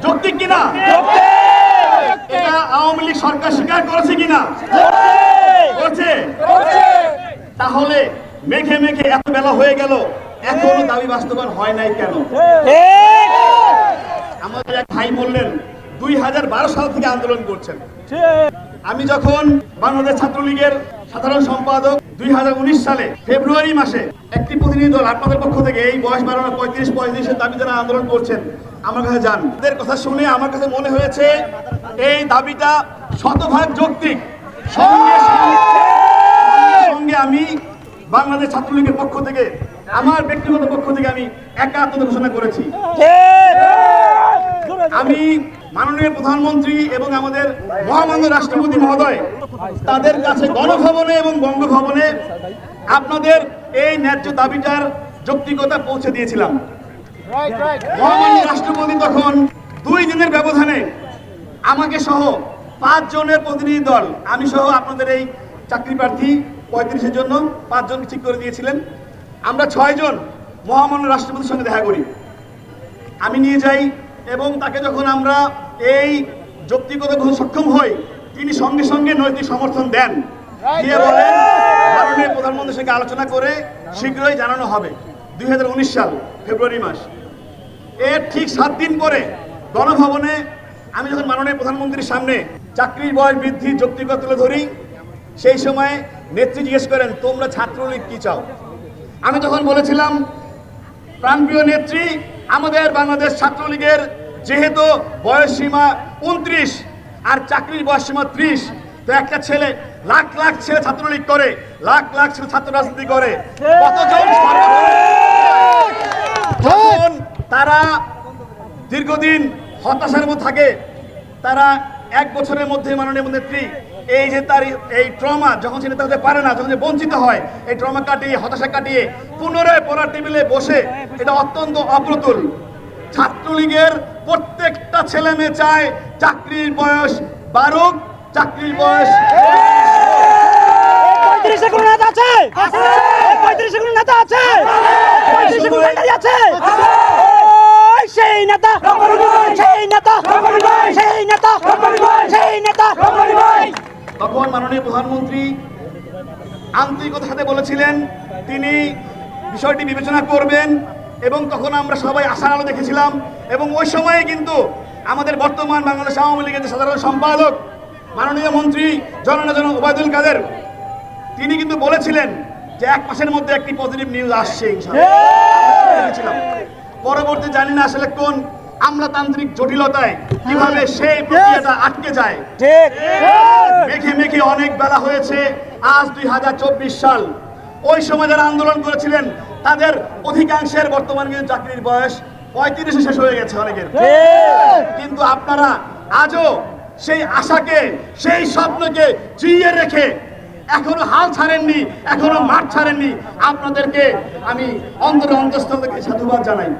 যৌক্তিক কিনা? এটা আওয়ামী লীগ সরকার স্বীকার করেছে কিনা? করছে। তাহলে মেঘে মেঘে এত বেলা হয়ে গেল, এখনো দাবি বাস্তবায়ন হয় নাই কেন? আমাদের এক ভাই বললেন 2012 সাল থেকে আন্দোলন করছেন। আমি যখন বাংলাদেশ ছাত্রলীগের সাধারণ সম্পাদক 2019 সালে ফেব্রুয়ারি মাসে একটি প্রতিনিধি দল আপনাদের পক্ষ থেকে এই বয়স বাড়ানো 35-35 দাবি যারা আন্দোলন করছেন আমার কাছে যান। এদের কথা শুনে আমার কাছে মনে হয়েছে এই দাবিটা শতভাগ যৌক্তিক। সঙ্গে সঙ্গে আমি বাংলাদেশ ছাত্রলীগের পক্ষ থেকে, আমার ব্যক্তিগত পক্ষ থেকে আমি একাত্মতা ঘোষণা করেছি। আমি মাননীয় প্রধানমন্ত্রী এবং আমাদের মহামান্য রাষ্ট্রপতি মহোদয় তাদের কাছে গণভবনে এবং বঙ্গভবনে আপনাদের এই ন্যায্য দাবিটার যৌক্তিকতা পৌঁছে দিয়েছিলাম। মহামান্য রাষ্ট্রপতি তখন 2 দিনের ব্যবধানে আমাকে সহ 5 জনের প্রতিনিধি দল, আমি সহ আপনাদের এই চাকরি প্রার্থী 35-এর জন্য 5 জন ঠিক করে দিয়েছিলেন। আমরা 6 জন মহামান্য রাষ্ট্রপতির সঙ্গে দেখা করি। আমি নিয়ে যাই এবং তাকে যখন আমরা এই যৌক্তিকতা ঘোষণা সক্ষম হই, তিনি সঙ্গে সঙ্গে নৈতিক সমর্থন দেন, দিয়ে বলেন মাননীয় প্রধানমন্ত্রীর সঙ্গে আলোচনা করে শীঘ্রই জানানো হবে। 2019 সাল ফেব্রুয়ারি মাস। এর ঠিক 7 দিন পরে গণভবনে আমি যখন মাননীয় প্রধানমন্ত্রীর সামনে চাকরির বয়স বৃদ্ধির যৌক্তিকতা তুলে ধরি, সেই সময় নেত্রী জিজ্ঞেস করেন তোমরা ছাত্রলীগ কি চাও? আমি তখন বলেছিলাম প্রাণপ্রিয় নেত্রী, আমাদের বাংলাদেশ ছাত্রলীগের যেহেতু বয়স সীমা 29 আর চাকরির বয়স সীমা 30, তো একটা ছেলে লাখ লাখ ছেলে ছাত্রলীগ করে, লাখ লাখ ছেলে ছাত্র রাজনীতি করে, কতজন যখন তারা দীর্ঘদিন হতাশার মধ্যে থাকে, তারা 1 বছরের মধ্যে মাননীয় নেত্রী এই যে তার এই ট্রমা যখন সে নেতা হতে পারে না, যখন বঞ্চিত হয়, এই ট্রমা কাটিয়ে হতাশা কাটিয়ে পুনরায় পড়ার টেবিলে বসে, এটা অত্যন্ত অপ্রতুল। ছাত্রলীগের প্রত্যেকটা ছেলে মেয়ে চায় চাকরির বয়স বাড়ুক, চাকরির বয়স। 35 কোন নেতা আছে? 35 কোন নেতা আছে? 35 কোন নেতা আছে? সেই নেতা, সেই নেতা, সেই নেতা, সেই নেতা। তখন মাননীয় প্রধানমন্ত্রী আন্তরিকতার সাথে বলেছিলেন তিনি বিষয়টি বিবেচনা করবেন, এবং তখন আমরা সবাই আশার আলো দেখেছিলাম। এবং ওই সময়ে কিন্তু আমাদের বর্তমান বাংলাদেশ আওয়ামী লীগের সাধারণ সম্পাদক মাননীয় মন্ত্রী জননেতা ওবায়দুল কাদের, তিনি কিন্তু বলেছিলেন যে 1 মাসের মধ্যে একটি পজিটিভ নিউজ আসছে ইনশাআল্লাহ। পরবর্তী জানি না আসলে কোন আমলাতান্ত্রিক জটিলতায় কিভাবে সেই প্রক্রিয়াটা আটকে যায়। মেঘে মেঘে অনেক বেলা হয়েছে, আজ 2024 সাল। ওই সময় যারা আন্দোলন করেছিলেন তাদের অধিকাংশের বর্তমান কিন্তু চাকরির বয়স 35-এ শেষ হয়ে গেছে অনেকের। কিন্তু আপনারা আজও সেই আশাকে, সেই স্বপ্নকে জিইয়ে রেখে এখনো হাল ছাড়েননি, এখনো মাঠ ছাড়েননি। আপনাদেরকে আমি অন্তরে অন্তঃস্থল থেকে সাধুবাদ জানাই।